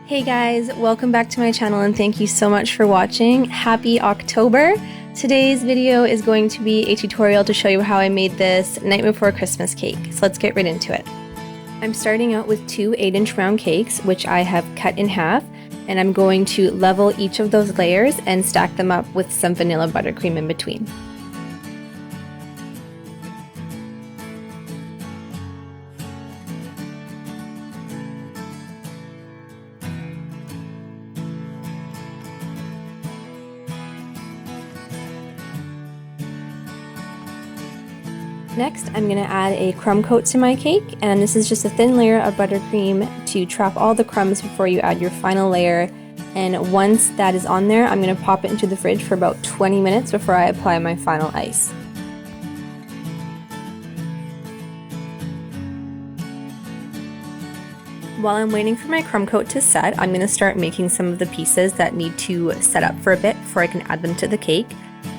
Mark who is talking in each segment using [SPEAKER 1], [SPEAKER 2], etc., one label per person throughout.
[SPEAKER 1] Hey guys, welcome back to my channel and thank you so much for watching. Happy October! Today's video is going to be a tutorial to show you how I made this night before Christmas cake. So let's get right into it. I'm starting out with two 8-inch round cakes, which I have cut in half, and I'm going to level each of those layers and stack them up with some vanilla buttercream in between. Next, I'm going to add a crumb coat to my cake, and this is just a thin layer of buttercream to trap all the crumbs before you add your final layer. And once that is on there, I'm going to pop it into the fridge for about 20 minutes before I apply my final ice. While I'm waiting for my crumb coat to set, I'm going to start making some of the pieces that need to set up for a bit before I can add them to the cake.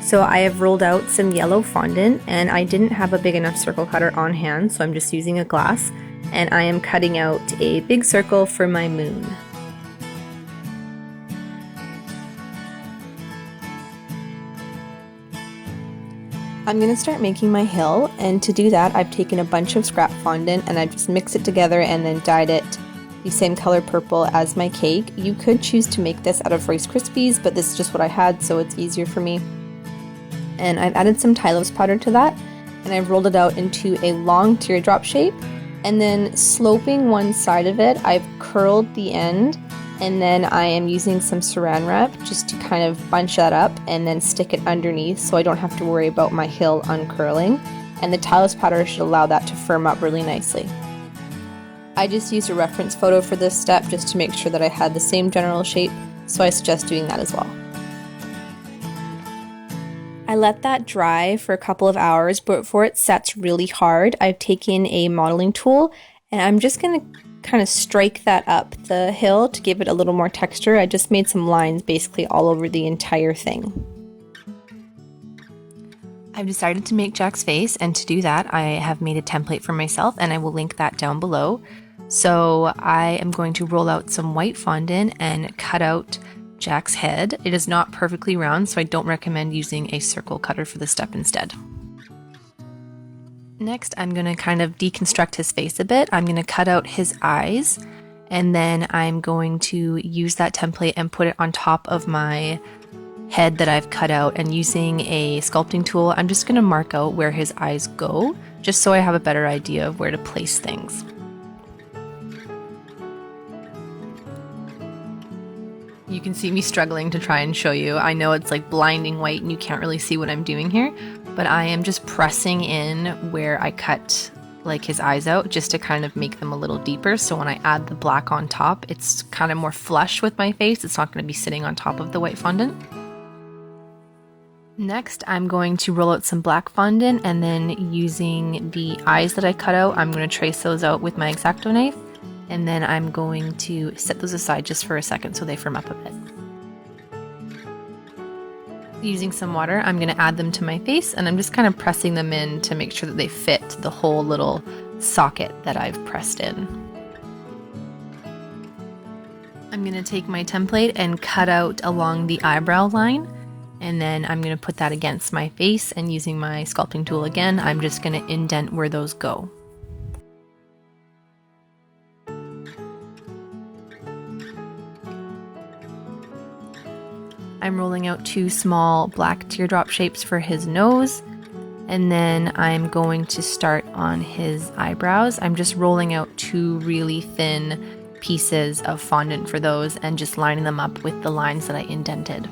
[SPEAKER 1] So I have rolled out some yellow fondant, and I didn't have a big enough circle cutter on hand, so I'm just using a glass, and I am cutting out a big circle for my moon. I'm going to start making my hill, and to do that I've taken a bunch of scrap fondant and I've just mixed it together and then dyed it the same color purple as my cake. You could choose to make this out of Rice Krispies, but this is just what I had, so it's easier for me. And I've added some Tylos powder to that, and I've rolled it out into a long teardrop shape, and then sloping one side of it, I've curled the end, and then I am using some saran wrap just to kind of bunch that up and then stick it underneath so I don't have to worry about my hill uncurling, and the Tylos powder should allow that to firm up really nicely. I just used a reference photo for this step just to make sure that I had the same general shape, so I suggest doing that as well. I let that dry for a couple of hours, but before it sets really hard, I've taken a modeling tool and I'm just going to kind of strike that up the hill to give it a little more texture. I just made some lines basically all over the entire thing. I've decided to make Jack's face, and to do that I have made a template for myself and I will link that down below. So I am going to roll out some white fondant and cut out Jack's head. It is not perfectly round, so I don't recommend using a circle cutter for this step instead. Next, I'm going to kind of deconstruct his face a bit. I'm going to cut out his eyes, and then I'm going to use that template and put it on top of my head that I've cut out, and using a sculpting tool, I'm just going to mark out where his eyes go, just so I have a better idea of where to place things. You can see me struggling to try and show you. I know it's like blinding white and you can't really see what I'm doing here, but I am just pressing in where I cut like his eyes out just to kind of make them a little deeper, so when I add the black on top, it's kind of more flush with my face. It's not going to be sitting on top of the white fondant. Next, I'm going to roll out some black fondant, and then using the eyes that I cut out, I'm going to trace those out with my X-Acto knife. And then I'm going to set those aside just for a second so they firm up a bit. Using some water, I'm going to add them to my face, and I'm just kind of pressing them in to make sure that they fit the whole little socket that I've pressed in. I'm going to take my template and cut out along the eyebrow line, and then I'm going to put that against my face, and using my sculpting tool again, I'm just going to indent where those go. I'm rolling out two small black teardrop shapes for his nose, and then I'm going to start on his eyebrows. I'm just rolling out two really thin pieces of fondant for those and just lining them up with the lines that I indented.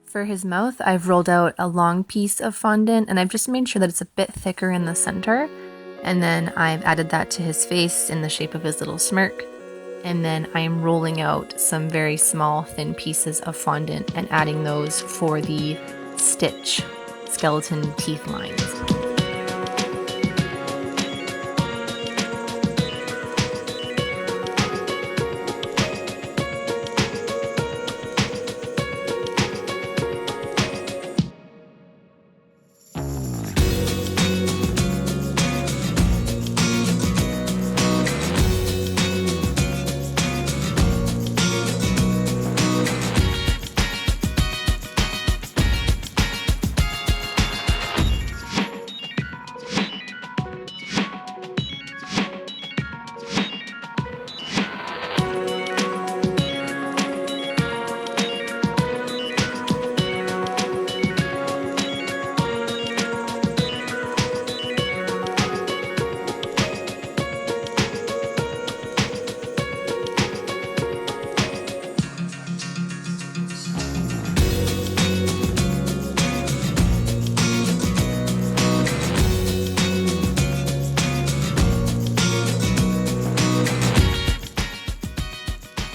[SPEAKER 1] For his mouth, I've rolled out a long piece of fondant, and I've just made sure that it's a bit thicker in the center, and then I've added that to his face in the shape of his little smirk, and then I am rolling out some very small thin pieces of fondant and adding those for the stitch skeleton teeth lines.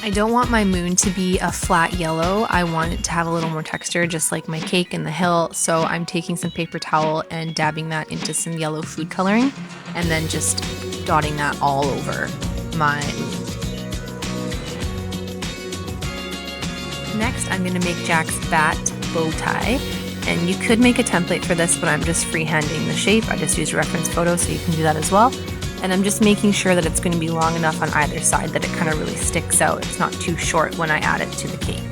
[SPEAKER 1] I don't want my moon to be a flat yellow. I want it to have a little more texture, just like my cake and the hill. So I'm taking some paper towel and dabbing that into some yellow food coloring and then just dotting that all over my moon. Next, I'm going to make Jack's bat bow tie. And you could make a template for this, but I'm just freehanding the shape. I just used a reference photo, so you can do that as well. And I'm just making sure that it's going to be long enough on either side that it kind of really sticks out. It's not too short when I add it to the cake.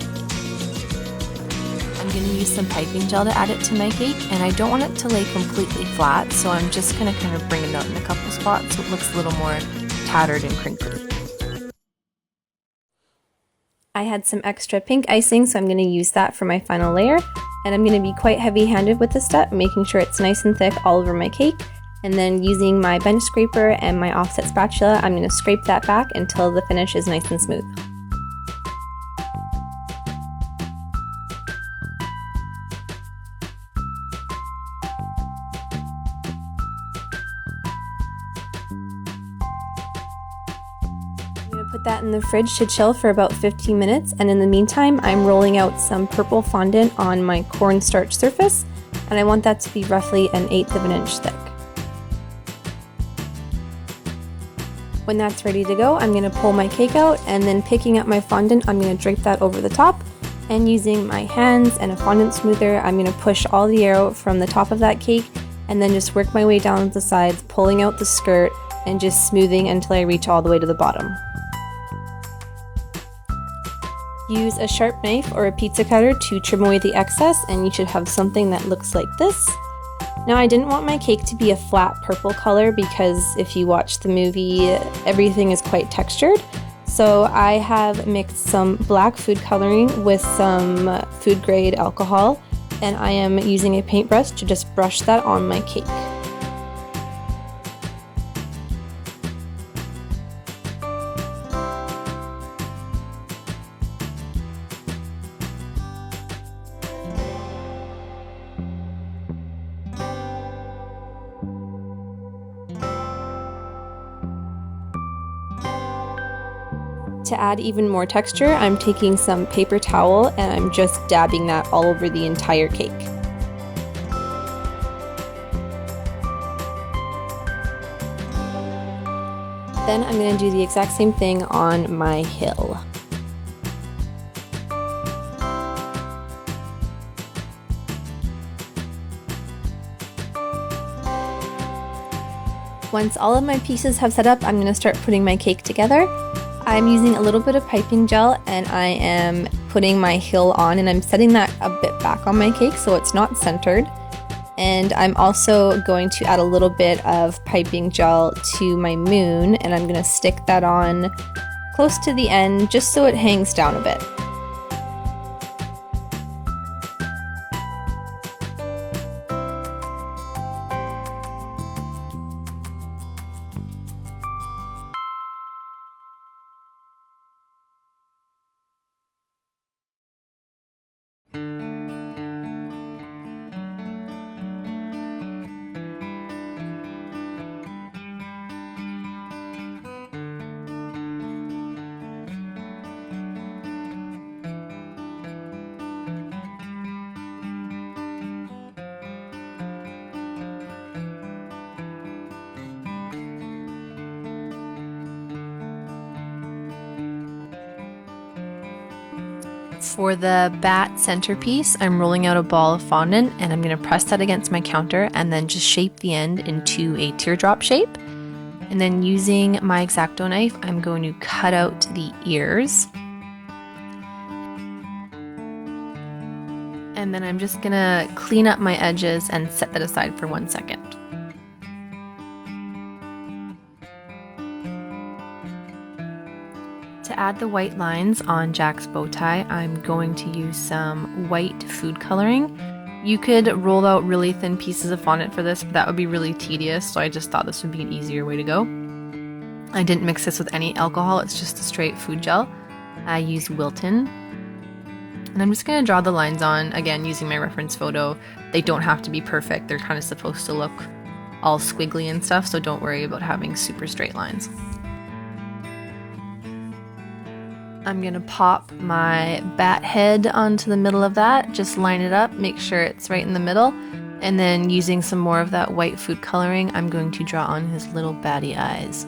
[SPEAKER 1] I'm going to use some piping gel to add it to my cake, and I don't want it to lay completely flat, so I'm just going to kind of bring it out in a couple spots so it looks a little more tattered and crinkly. I had some extra pink icing, so I'm going to use that for my final layer. And I'm going to be quite heavy-handed with this step, making sure it's nice and thick all over my cake. And then using my bench scraper and my offset spatula, I'm going to scrape that back until the finish is nice and smooth. Put that in the fridge to chill for about 15 minutes, and in the meantime I'm rolling out some purple fondant on my cornstarch surface, and I want that to be roughly 1/8 of an inch thick. When that's ready to go, I'm going to pull my cake out, and then picking up my fondant, I'm going to drape that over the top, and using my hands and a fondant smoother, I'm going to push all the air out from the top of that cake, and then just work my way down the sides, pulling out the skirt and just smoothing until I reach all the way to the bottom. Use a sharp knife or a pizza cutter to trim away the excess, and you should have something that looks like this. Now, I didn't want my cake to be a flat purple color because if you watch the movie, everything is quite textured. So I have mixed some black food coloring with some food grade alcohol, and I am using a paintbrush to just brush that on my cake. To add even more texture, I'm taking some paper towel and I'm just dabbing that all over the entire cake. Then I'm going to do the exact same thing on my hill. Once all of my pieces have set up, I'm going to start putting my cake together. I'm using a little bit of piping gel and I am putting my hill on, and I'm setting that a bit back on my cake so it's not centered. And I'm also going to add a little bit of piping gel to my moon, and I'm going to stick that on close to the end just so it hangs down a bit. For the bat centerpiece, I'm rolling out a ball of fondant and I'm going to press that against my counter and then just shape the end into a teardrop shape. And then using my X-Acto knife, I'm going to cut out the ears. And then I'm just going to clean up my edges and set that aside for 1 second. To add the white lines on Jack's bow tie, I'm going to use some white food coloring. You could roll out really thin pieces of fondant for this, but that would be really tedious, so I just thought this would be an easier way to go. I didn't mix this with any alcohol, it's just a straight food gel. I used Wilton. And I'm just going to draw the lines on, again, using my reference photo. They don't have to be perfect, they're kind of supposed to look all squiggly and stuff, so don't worry about having super straight lines. I'm gonna pop my bat head onto the middle of that, just line it up, make sure it's right in the middle, and then using some more of that white food coloring, I'm going to draw on his little batty eyes.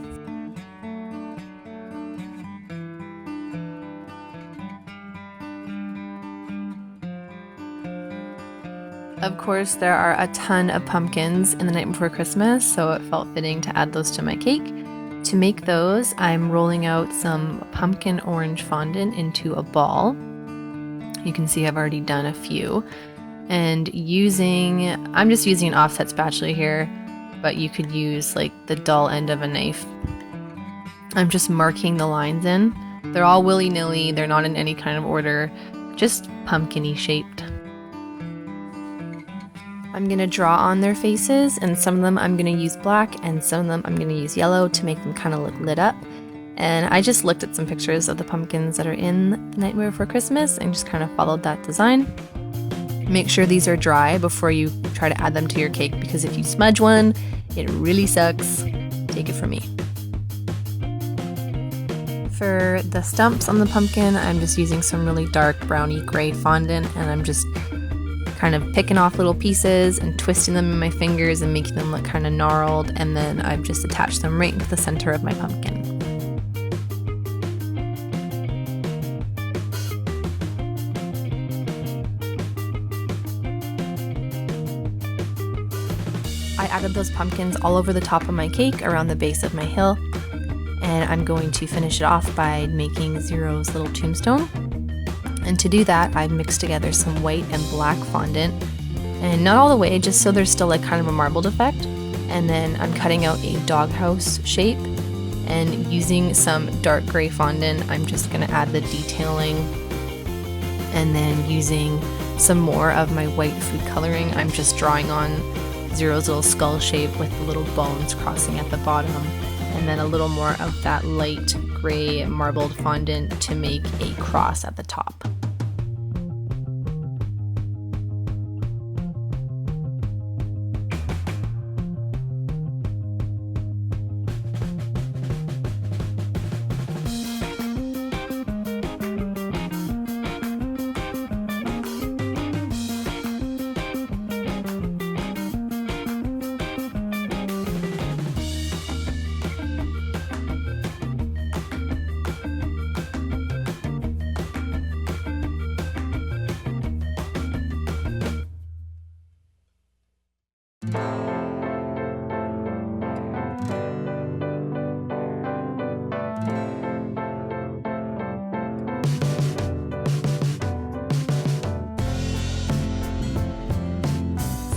[SPEAKER 1] Of course, there are a ton of pumpkins in The Night Before Christmas, so it felt fitting to add those to my cake. To make those, I'm rolling out some pumpkin orange fondant into a ball. You can see I've already done a few. And I'm just using an offset spatula here, but you could use like the dull end of a knife. I'm just marking the lines in. They're all willy-nilly, they're not in any kind of order, just pumpkin-y shaped. I'm gonna draw on their faces, and some of them I'm gonna use black and some of them I'm gonna use yellow to make them kind of look lit up. And I just looked at some pictures of the pumpkins that are in The Nightmare Before Christmas and just kind of followed that design. Make sure these are dry before you try to add them to your cake, because if you smudge one, it really sucks. Take it from me. For the stumps on the pumpkin, I'm just using some really dark browny gray fondant, and I'm just kind of picking off little pieces and twisting them in my fingers and making them look kind of gnarled, and then I've just attached them right into the center of my pumpkin. I added those pumpkins all over the top of my cake around the base of my hill, and I'm going to finish it off by making Zero's little tombstone. And to do that, I've mixed together some white and black fondant, and not all the way, just so there's still like kind of a marbled effect. And then I'm cutting out a doghouse shape, and using some dark gray fondant, I'm just gonna add the detailing. And then using some more of my white food coloring, I'm just drawing on Zero's little skull shape with the little bones crossing at the bottom, and then a little more of that light gray marbled fondant to make a cross at the top.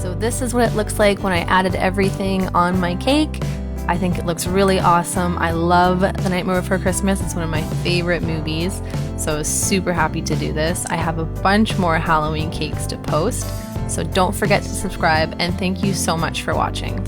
[SPEAKER 1] So this is what it looks like when I added everything on my cake. I think it looks really awesome. I love The Nightmare Before Christmas. It's one of my favorite movies, so I was super happy to do this. I have a bunch more Halloween cakes to post, so don't forget to subscribe, and thank you so much for watching.